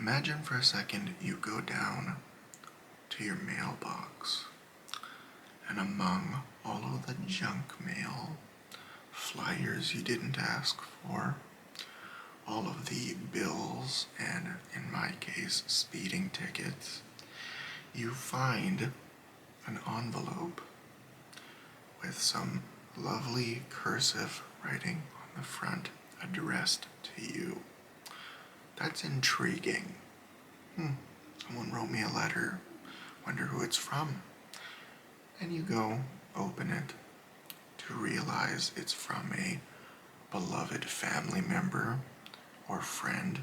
Imagine for a second you go down to your mailbox, and among all of the junk mail, flyers you didn't ask for, all of the bills, and in my case, speeding tickets, you find an envelope with some lovely cursive writing on the front addressed to you. That's intriguing. Someone wrote me a letter. Wonder who it's from. And you go open it to realize it's from a beloved family member or friend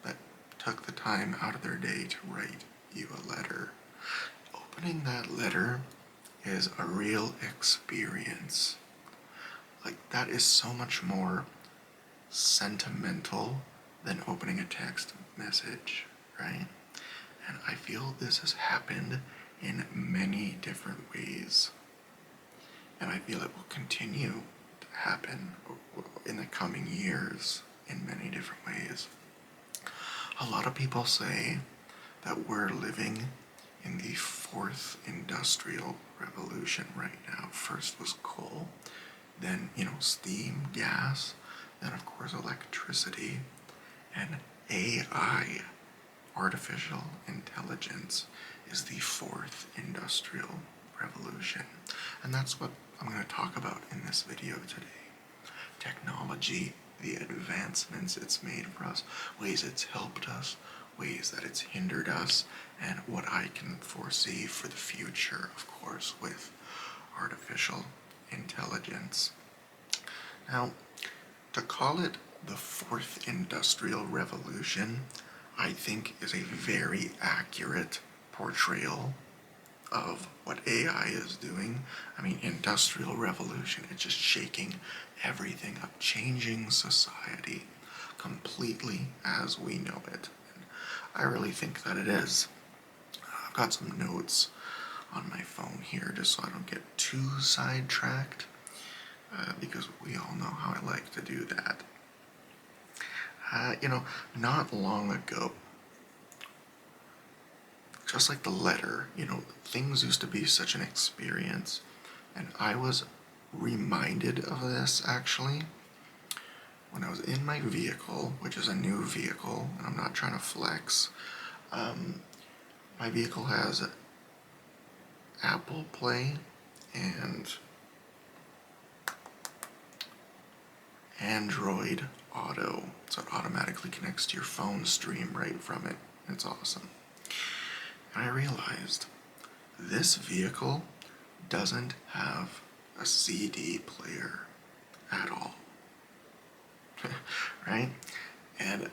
that took the time out of their day to write you a letter. Opening that letter is a real experience. Like, that is so much more sentimental than opening a text message, right? And I feel this has happened in many different ways. And I feel it will continue to happen in the coming years in many different ways. A lot of people say that we're living in the fourth industrial revolution right now. First was coal, then, steam, gas, then of course electricity, and AI, artificial intelligence, is the fourth industrial revolution. And that's what I'm going to talk about in this video today. Technology, the advancements it's made for us, ways it's helped us, ways that it's hindered us, and what I can foresee for the future, of course, with artificial intelligence. Now, to call it the fourth industrial revolution, I think is a very accurate portrayal of what AI is doing. I mean, industrial revolution, it's just shaking everything up, changing society completely as we know it. And I really think that it is. I've got some notes on my phone here just so I don't get too sidetracked, because we all know how I like to do that. Not long ago, just like the letter, things used to be such an experience. And I was reminded of this, actually, when I was in my vehicle, which is a new vehicle, and I'm not trying to flex. My vehicle has Apple Play and Android Auto, so it automatically connects to your phone stream right from it. It's awesome. And I realized this vehicle doesn't have a CD player at all. Right? And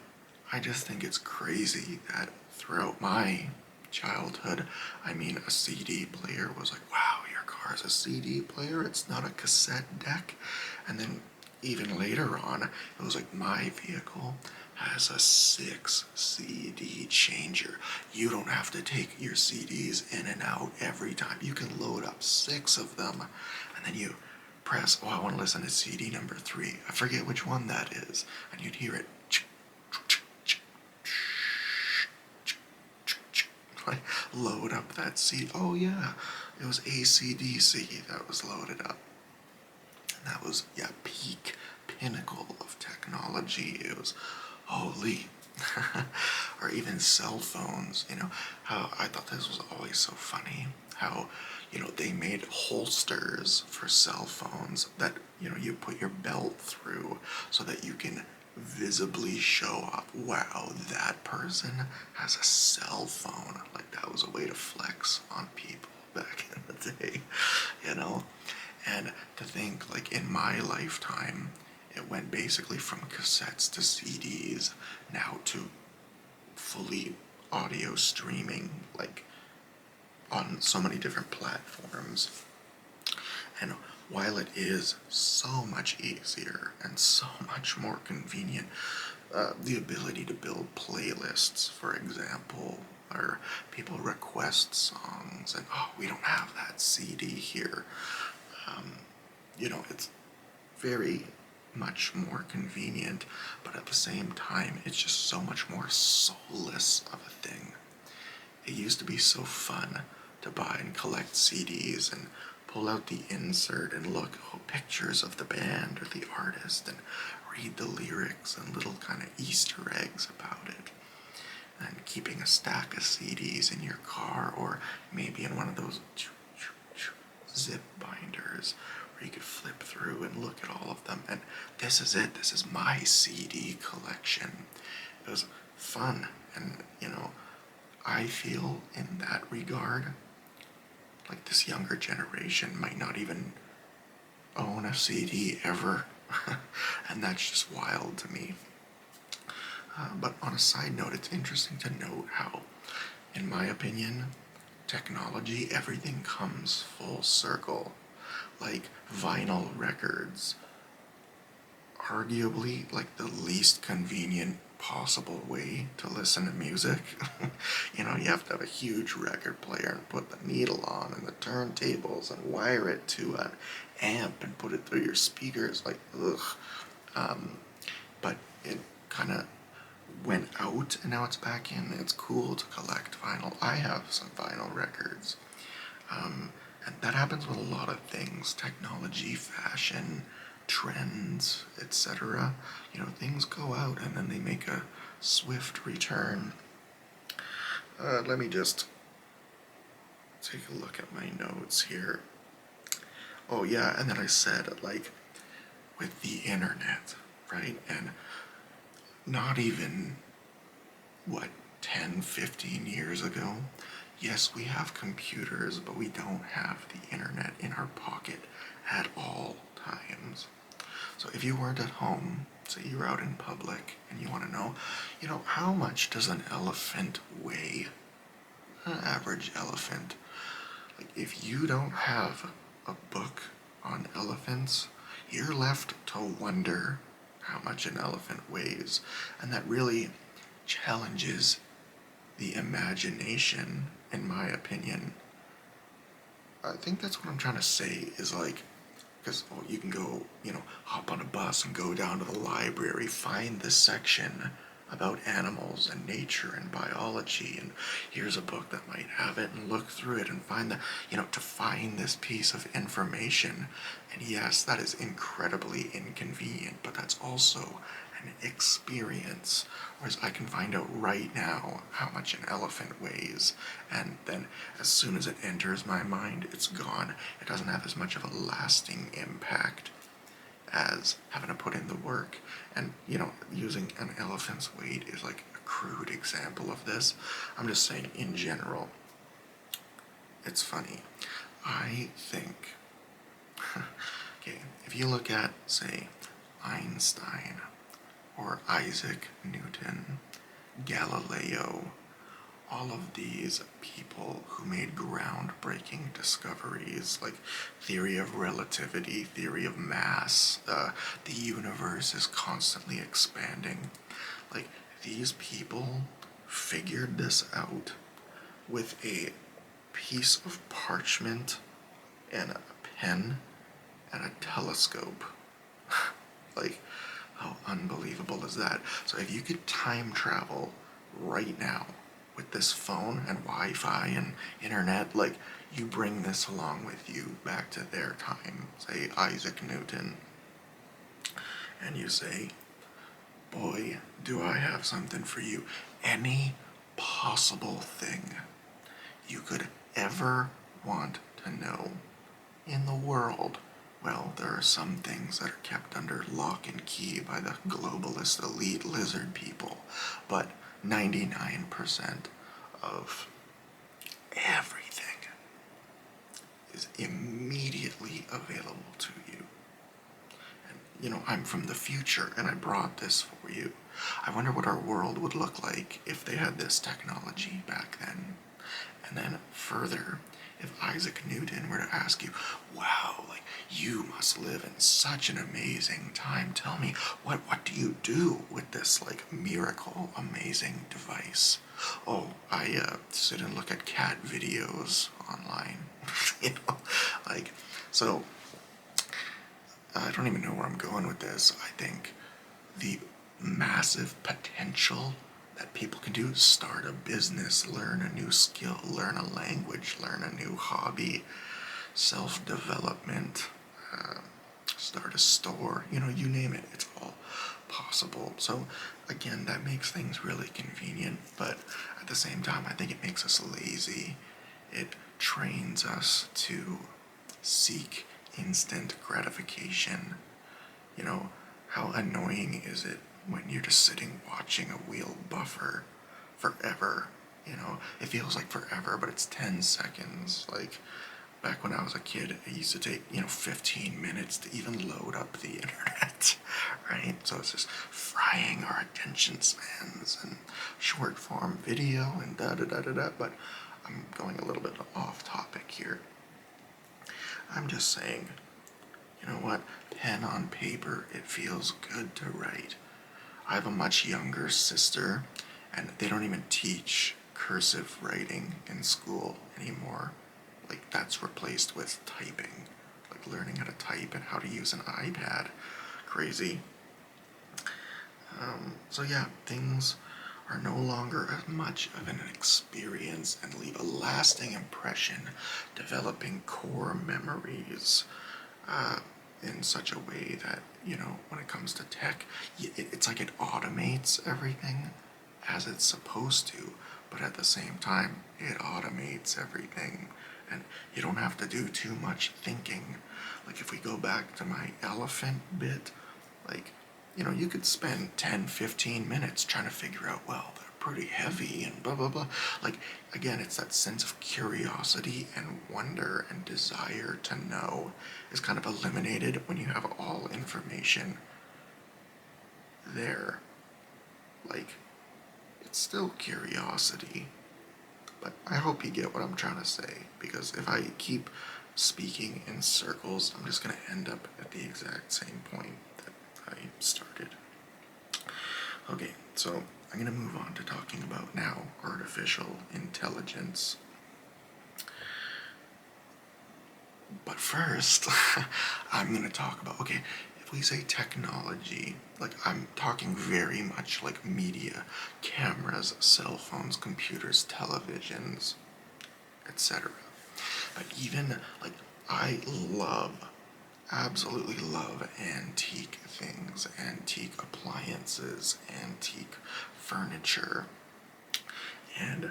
I just think it's crazy that throughout my childhood, a CD player was like, wow, your car has a CD player, it's not a cassette deck. And then even later on, it was like, my vehicle has a 6 CD changer. You don't have to take your CDs in and out every time. You can load up 6 of them, and then you press, I want to listen to CD number 3. I forget which one that is. And you'd hear it. Like, load up that CD. Oh yeah, it was AC/DC that was loaded up. And that was, pinnacle of technology. It was holy. Or even cell phones, how I thought this was always so funny, how, they made holsters for cell phones that, you put your belt through so that you can visibly show off, wow, that person has a cell phone. Like, that was a way to flex on people back in the day, And to think, like, in my lifetime, it went basically from cassettes to CDs, now to fully audio streaming, like, on so many different platforms. And while it is so much easier and so much more convenient, the ability to build playlists, for example, or people request songs, and we don't have that CD here. It's very much more convenient, but at the same time, it's just so much more soulless of a thing. It used to be so fun to buy and collect CDs and pull out the insert and look at pictures of the band or the artist and read the lyrics and little kind of Easter eggs about it. And keeping a stack of CDs in your car or maybe in one of those zip binders where you could flip through and look at all of them. And this is it. This is my CD collection. It was fun. And, I feel in that regard like this younger generation might not even own a CD ever. And that's just wild to me. But on a side note, it's interesting to note how, in my opinion, technology, everything comes full circle. Like vinyl records, arguably like the least convenient possible way to listen to music. You have to have a huge record player and put the needle on and the turntables and wire it to an amp and put it through your speakers. Like, ugh. But it kind of went out and now it's back in. It's cool to collect vinyl. I have some vinyl records. And that happens with a lot of things: technology, fashion, trends, etc. Things go out and then they make a swift return. Let me just take a look at my notes here. Oh yeah, and then I said, like, with the internet, right? And not even, 10, 15 years ago, yes, we have computers, but we don't have the internet in our pocket at all times. So if you weren't at home, say you're out in public, and you want to know, how much does an elephant weigh? An average elephant. Like, if you don't have a book on elephants, you're left to wonder how much an elephant weighs. And that really challenges the imagination, in my opinion. I think that's what I'm trying to say, is like, because you can go, hop on a bus and go down to the library, find this section about animals and nature and biology, and here's a book that might have it, and look through it and find the, to find this piece of information. And yes, that is incredibly inconvenient, but that's also an experience. Whereas I can find out right now how much an elephant weighs, and then as soon as it enters my mind, it's gone. It doesn't have as much of a lasting impact as having to put in the work. And, using an elephant's weight is like a crude example of this. I'm just saying in general. It's funny. I think, okay, if you look at, say, Einstein, or Isaac Newton, Galileo, all of these people who made groundbreaking discoveries like theory of relativity, theory of mass, the universe is constantly expanding. Like, these people figured this out with a piece of parchment and a pen and a telescope. Like, how unbelievable is that? So if you could time travel right now with this phone and Wi-Fi and internet, like, you bring this along with you back to their time, say Isaac Newton, and you say, boy, do I have something for you. Any possible thing you could ever want to know in the world. Well, there are some things that are kept under lock and key by the globalist elite lizard people, but 99% of everything is immediately available to you. And, I'm from the future, and I brought this for you. I wonder what our world would look like if they had this technology back then. And then further, if Isaac Newton were to ask you, wow, like, you must live in such an amazing time. Tell me, what do you do with this, like, miracle, amazing device? Oh, I sit and look at cat videos online. Like, so, I don't even know where I'm going with this. I think the massive potential that people can do, start a business, learn a new skill, learn a language, learn a new hobby, self-development, start a store, you name it, it's all possible. So again, that makes things really convenient, but at the same time, I think it makes us lazy. It trains us to seek instant gratification. How annoying is it when you're just sitting watching a wheel buffer forever? It feels like forever, but it's 10 seconds. Like, back when I was a kid, it used to take, 15 minutes to even load up the internet, right? So it's just frying our attention spans and short form video and da da da da da. But I'm going a little bit off topic here. I'm just saying, you know what? Pen on paper, it feels good to write. I have a much younger sister, and they don't even teach cursive writing in school anymore. Like, that's replaced with typing, like learning how to type and how to use an iPad. Crazy. So yeah, things are no longer as much of an experience and leave a lasting impression, developing core memories in such a way that, when it comes to tech, it's like it automates everything as it's supposed to, but at the same time, it automates everything, and you don't have to do too much thinking. Like, if we go back to my elephant bit, like, you could spend 10, 15 minutes trying to figure out, well, they're pretty heavy and blah, blah, blah. Like, again, it's that sense of curiosity and wonder and desire to know is kind of eliminated when you have all information there. Like, it's still curiosity. But I hope you get what I'm trying to say, because if I keep speaking in circles, I'm just going to end up at the exact same point that I started. Okay, so I'm going to move on to talking about now artificial intelligence. But first, I'm going to talk about, okay, if we say technology, like, I'm talking very much like media, cameras, cell phones, computers, televisions, etc. But even, like, I absolutely love antique things, antique appliances, antique furniture. And,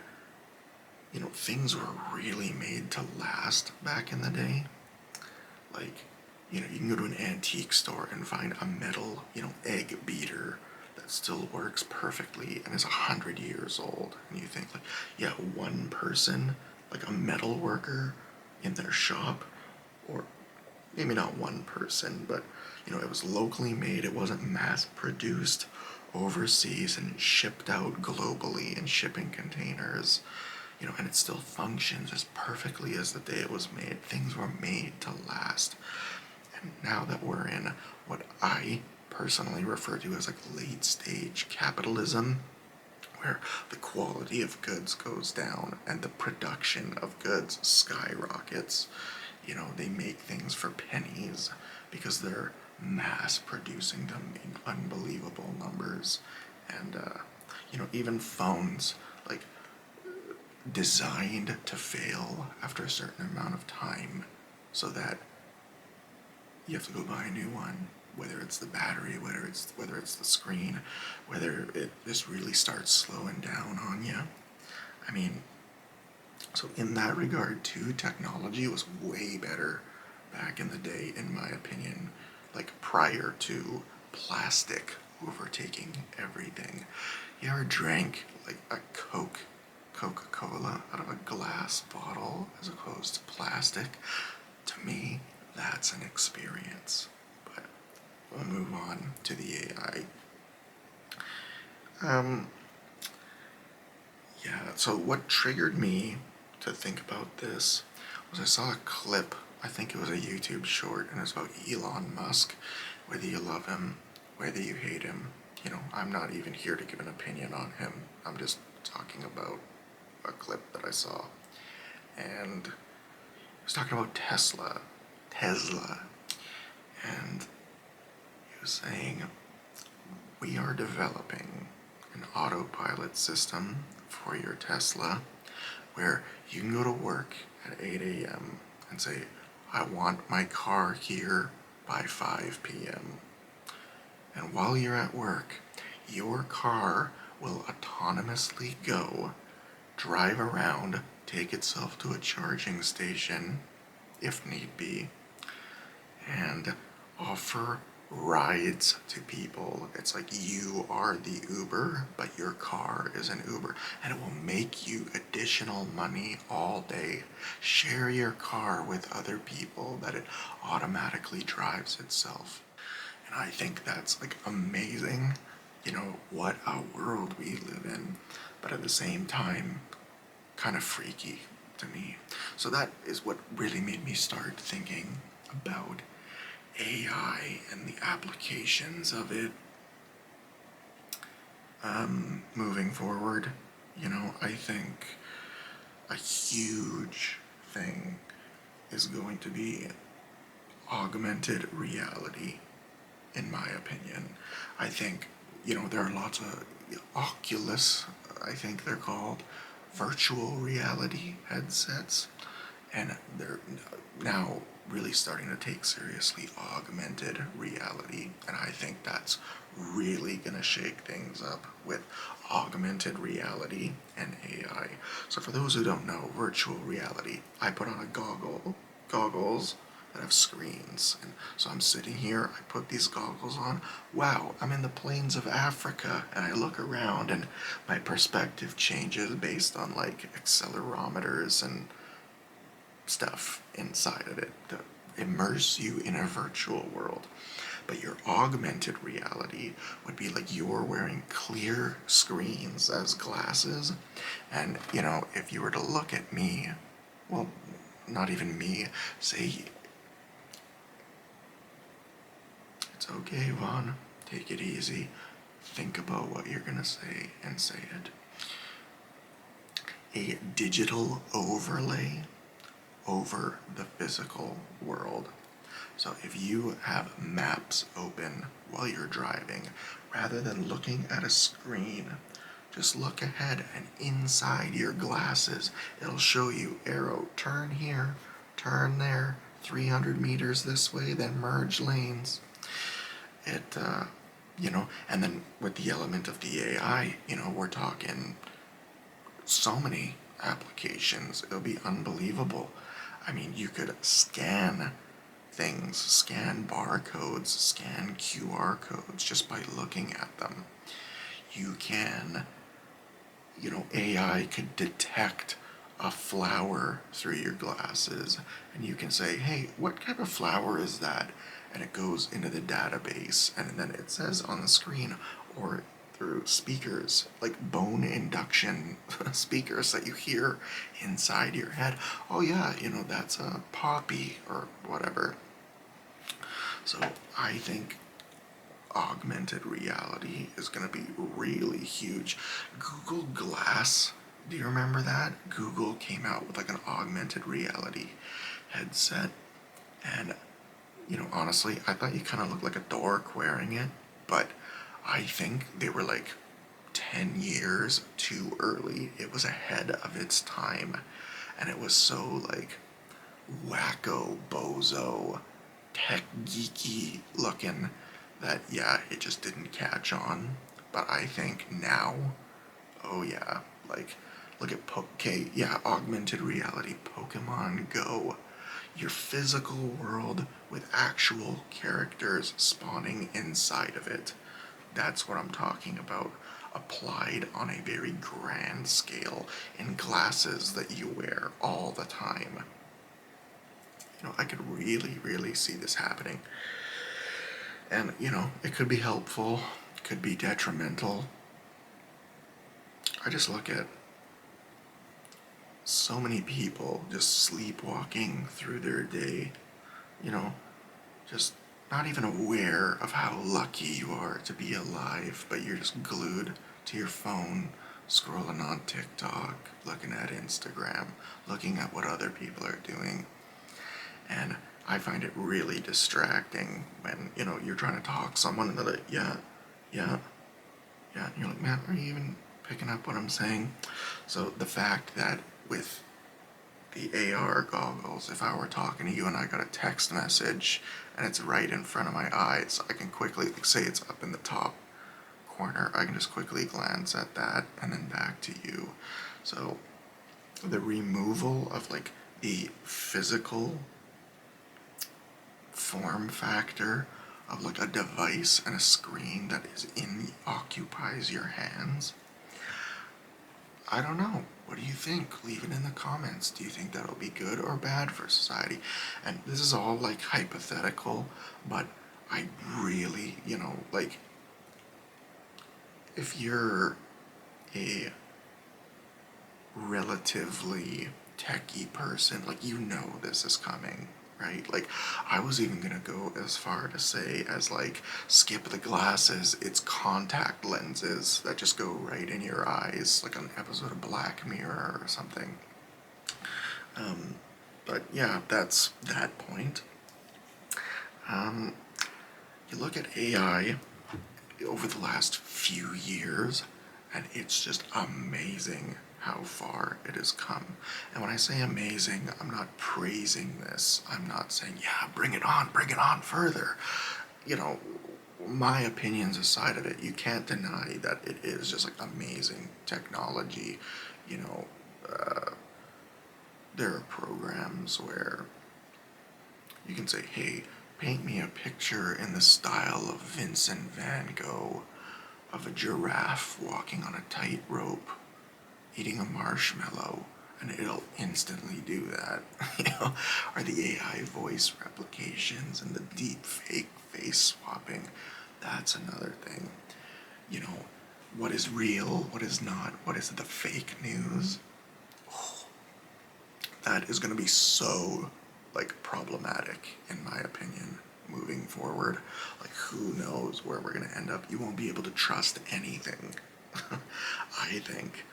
things were really made to last back in the day. Like, you can go to an antique store and find a metal, egg beater that still works perfectly and is 100 years old. And you think, like, yeah, one person, like a metal worker in their shop, or maybe not one person, but, it was locally made, it wasn't mass produced overseas and shipped out globally in shipping containers, and it still functions as perfectly as the day it was made. Things were made to last. And now that we're in what I personally refer to as like late stage capitalism, where the quality of goods goes down and the production of goods skyrockets, they make things for pennies because they're mass producing them in unbelievable numbers. And, even phones, like, designed to fail after a certain amount of time so that you have to go buy a new one, whether it's the battery, whether it's the screen, whether it just really starts slowing down on you. I mean, so in that regard too, technology was way better back in the day, in my opinion, like prior to plastic overtaking everything. You ever drank like a Coca-Cola out of a glass bottle as opposed to plastic? To me, that's an experience. But we'll move on to the AI. So what triggered me to think about this was I saw a clip, I think it was a YouTube short, and it's about Elon Musk. Whether you love him, whether you hate him, I'm not even here to give an opinion on him. I'm just talking about a clip that I saw. And he was talking about Tesla. And was saying we are developing an autopilot system for your Tesla where you can go to work at 8 a.m. and say, I want my car here by 5 p.m. And while you're at work, your car will autonomously go, drive around, take itself to a charging station, if need be, and offer rides to people. It's like you are the Uber, but your car is an Uber, and it will make you additional money all day. Share your car with other people that it automatically drives itself. And I think that's like amazing, what a world we live in, but at the same time, kind of freaky to me. So that is what really made me start thinking about AI and the applications of it moving forward. I think a huge thing is going to be augmented reality, in my opinion. I think, there are lots of Oculus, I think they're called, virtual reality headsets, and they're now really starting to take seriously augmented reality, and I think that's really gonna shake things up with augmented reality and AI. So for those who don't know, virtual reality, I put on a goggles that have screens, and so I'm sitting here, I put these goggles on, wow, I'm in the plains of Africa, and I look around and my perspective changes based on like accelerometers and stuff inside of it to immerse you in a virtual world. But your augmented reality would be like you're wearing clear screens as glasses, and if you were to look at me, well, not even me, say, it's okay, Vaughn, take it easy, think about what you're gonna say and say it. A digital overlay over the physical world. So if you have maps open while you're driving, rather than looking at a screen, just look ahead, and inside your glasses, it'll show you arrow, turn here, turn there, 300 meters this way, then merge lanes. And then with the element of the AI, we're talking so many applications. It'll be unbelievable. I mean, you could scan things, scan barcodes, scan QR codes just by looking at them. You can, AI could detect a flower through your glasses, and you can say, hey, what type of flower is that? And it goes into the database, and then it says on the screen, or through speakers, like bone induction speakers that you hear inside your head. Oh yeah, that's a poppy or whatever. So I think augmented reality is going to be really huge. Google Glass, do you remember that? Google came out with like an augmented reality headset, and honestly, I thought you kind of looked like a dork wearing it, but I think they were like 10 years too early. It was ahead of its time, and it was so like wacko, bozo, tech geeky looking that, yeah, it just didn't catch on. But I think now, oh yeah, like, look at augmented reality, Pokemon Go. Your physical world with actual characters spawning inside of it. That's what I'm talking about, applied on a very grand scale in glasses that you wear all the time. I could really, really see this happening. And, it could be helpful, could be detrimental. I just look at so many people just sleepwalking through their day, just not even aware of how lucky you are to be alive, but you're just glued to your phone, scrolling on TikTok, looking at Instagram, looking at what other people are doing. And I find it really distracting when, you're trying to talk someone and they're like, yeah, yeah, yeah. And you're like, man, are you even picking up what I'm saying? So the fact that with the AR goggles, if I were talking to you and I got a text message and it's right in front of my eyes, I can quickly, say it's up in the top corner, I can just quickly glance at that and then back to you. So the removal of like the physical form factor of like a device and a screen that occupies your hands. I don't know. What do you think? Leave it in the comments. Do you think that'll be good or bad for society? And this is all like hypothetical, but I really, like, if you're a relatively techie person, like, this is coming, right? Like, I was even gonna go as far to say as like, skip the glasses, it's contact lenses that just go right in your eyes, like an episode of Black Mirror or something. But yeah, that's that point. You look at AI over the last few years, and it's just amazing how far it has come. And when I say amazing, I'm not praising this. I'm not saying, yeah, bring it on further. My opinions aside of it, you can't deny that it is just like amazing technology. You know, there are programs where you can say, hey, paint me a picture in the style of Vincent van Gogh of a giraffe walking on a tightrope eating a marshmallow, and it'll instantly do that. Or the AI voice replications and the deep fake face swapping. That's another thing. What is real, what is not, what is the fake news? That is going to be so, like, problematic, in my opinion, moving forward. Like, who knows where we're going to end up? You won't be able to trust anything. I think,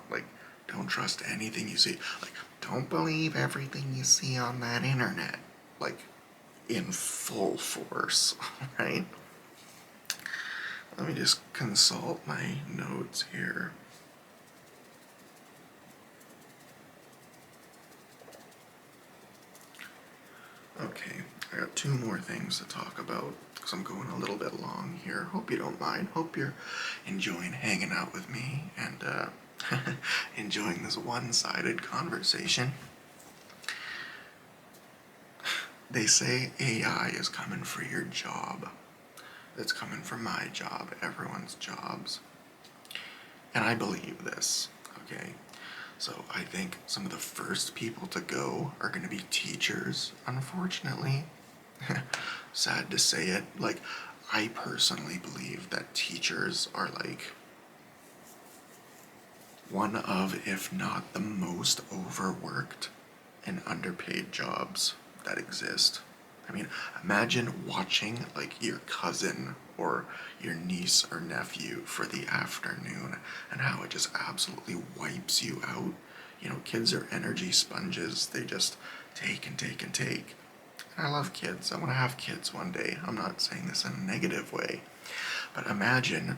like, don't trust anything you see. Like, don't believe everything you see on that internet. Like, in full force, right? Let me just consult my notes here. Okay, I got two more things to talk about because I'm going a little bit long here. Hope you don't mind. Hope you're enjoying hanging out with me and enjoying this one-sided conversation. They say AI is coming for your job. It's coming for my job, everyone's jobs. And I believe this, okay? So I think some of the first people to go are going to be teachers, unfortunately. Sad to say it. Like, I personally believe that teachers are like one of, if not the most overworked and underpaid jobs that exist. I mean, imagine watching like your cousin or your niece or nephew for the afternoon and how it just absolutely wipes you out. Kids are energy sponges. They just take and take and take. And I love kids. I want to have kids one day. I'm not saying this in a negative way. But imagine,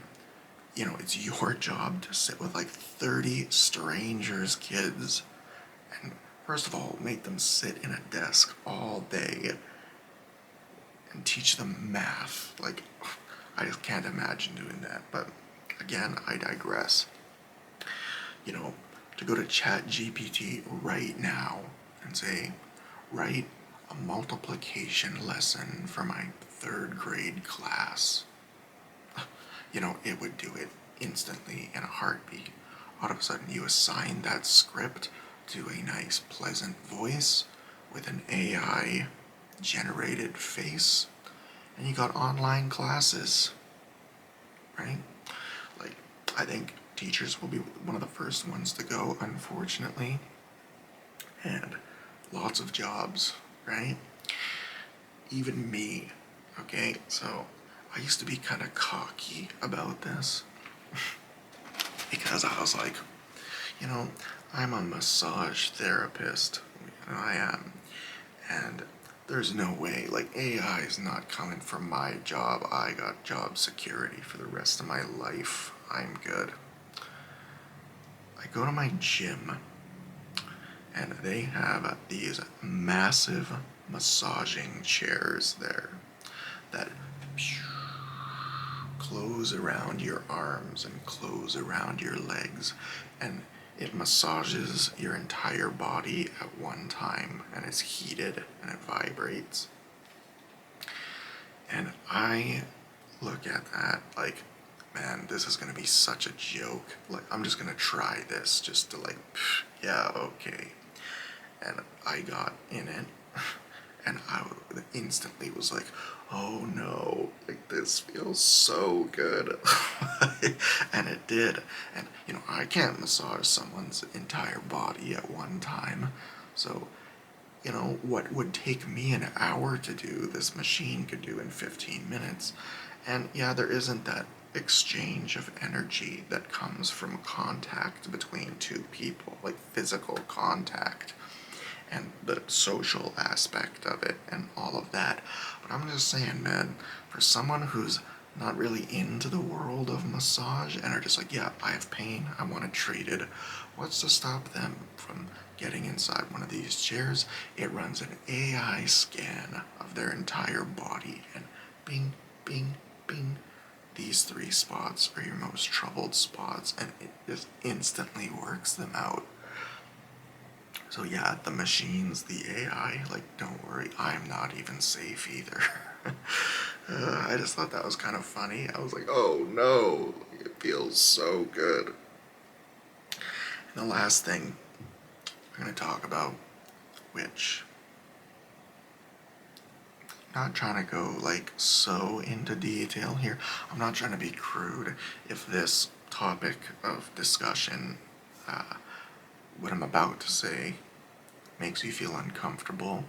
it's your job to sit with like 30 strangers' kids and, first of all, make them sit in a desk all day and teach them math. Like, I just can't imagine doing that. But again, I digress. To go to ChatGPT right now and say, write a multiplication lesson for my third grade class. It would do it instantly in a heartbeat. All of a sudden, you assign that script to a nice, pleasant voice with an AI generated face, and you got online classes, right? Like, I think teachers will be one of the first ones to go, unfortunately, and lots of jobs, right? Even me, okay? So I used to be kind of cocky about this because I was like, I'm a massage therapist, and I am, and there's no way. Like, AI is not coming for my job. I got job security for the rest of my life. I'm good. I go to my gym, and they have these massive massaging chairs there that close around your arms and close around your legs, and it massages your entire body at one time, and it's heated and it vibrates. And I look at that like, man, this is gonna be such a joke. Like, I'm just gonna try this just to, like, yeah, okay. And I got in it, and I instantly was like, oh no, like, this feels so good. And it did. And, I can't massage someone's entire body at one time. So, what would take me an hour to do, this machine could do in 15 minutes. And yeah, there isn't that exchange of energy that comes from contact between two people, like physical contact and the social aspect of it and all of that. But I'm just saying, man, for someone who's not really into the world of massage and are just like, yeah, I have pain, I want it treated, what's to stop them from getting inside one of these chairs? It runs an AI scan of their entire body, and bing, bing, bing. These 3 spots are your most troubled spots, and it just instantly works them out. So yeah, the machines, the AI, like, don't worry, I'm not even safe either. I just thought that was kind of funny. I was like, oh no, it feels so good. And the last thing I'm going to talk about, which I'm not trying to go, like, so into detail here. I'm not trying to be crude. If this topic of discussion, what I'm about to say, makes you feel uncomfortable,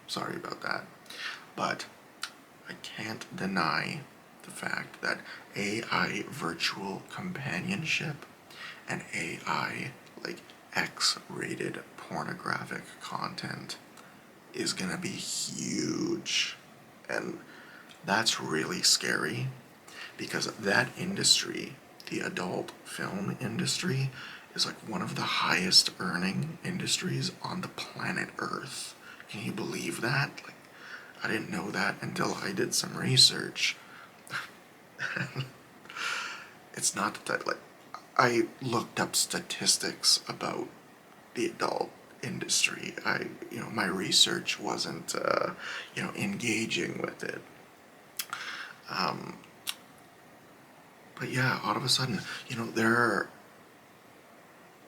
sorry about that. But I can't deny the fact that AI virtual companionship and AI, like, X-rated pornographic content is gonna be huge. And that's really scary, because that industry, the adult film industry, is like one of the highest earning industries on the planet Earth. Can you believe that? Like, I didn't know that until I did some research. It's not that, like, I looked up statistics about the adult industry. My research wasn't, engaging with it. But yeah, all of a sudden, there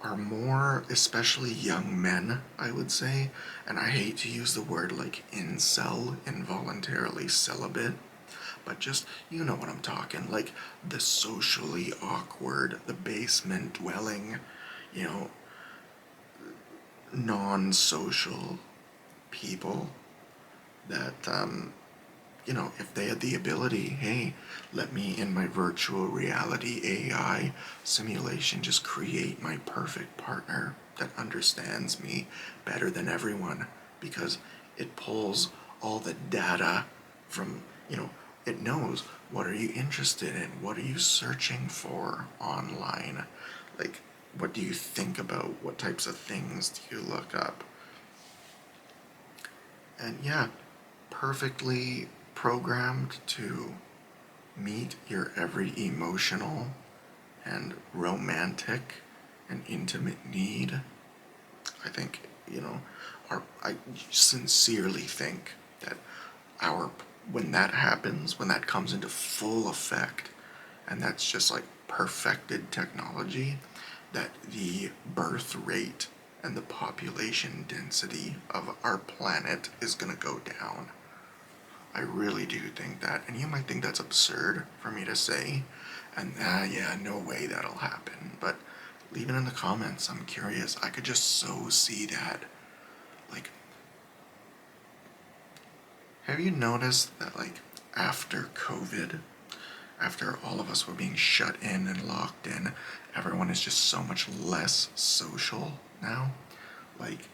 are more, especially young men, I would say, and I hate to use the word like incel, involuntarily celibate, but just, you know what I'm talking, like the socially awkward, the basement dwelling, you know, non-social people that, if they had the ability, hey, let me in my virtual reality AI simulation just create my perfect partner that understands me better than everyone, because it pulls all the data from, it knows what are you interested in, what are you searching for online, like, what do you think about, what types of things do you look up. And yeah, perfectly programmed to meet your every emotional and romantic and intimate need. I think, I sincerely think that when that happens, when that comes into full effect, and that's just like perfected technology, that the birth rate and the population density of our planet is going to go down. I really do think that, and you might think that's absurd for me to say, and yeah, no way that'll happen, but leave it in the comments. I'm curious. I could just so see that. Like, have you noticed that, like, after COVID, after all of us were being shut in and locked in, everyone is just so much less social now? Like,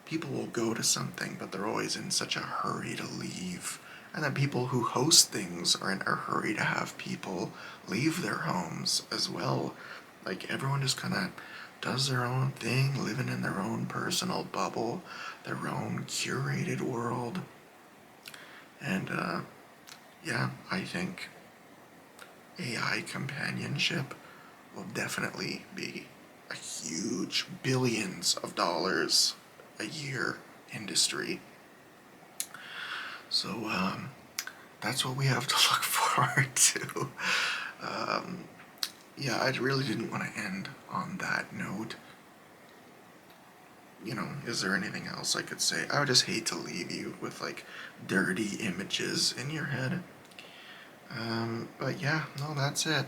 people will go to something, but they're always in such a hurry to leave. And then people who host things are in a hurry to have people leave their homes as well. Like, everyone just kind of does their own thing, living in their own personal bubble, their own curated world. And, yeah, I think AI companionship will definitely be a huge billions of dollars a year industry. So that's what we have to look forward to. Yeah, I really didn't want to end on that note. You know, is there anything else I could say? I would just hate to leave you with like dirty images in your head. But yeah, no, that's it.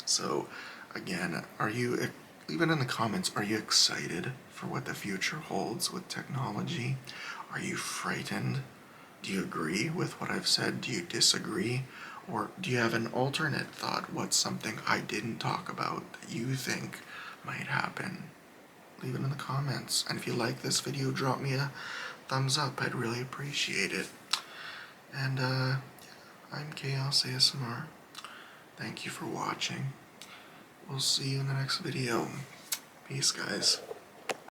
So, again, leave it in the comments, are you excited for what the future holds with technology? Are you frightened? Do you agree with what I've said? Do you disagree? Or do you have an alternate thought? What's something I didn't talk about that you think might happen? Leave it in the comments. And if you like this video, drop me a thumbs up. I'd really appreciate it. And, I'm Chaos ASMR. Thank you for watching. We'll see you in the next video. Peace, guys.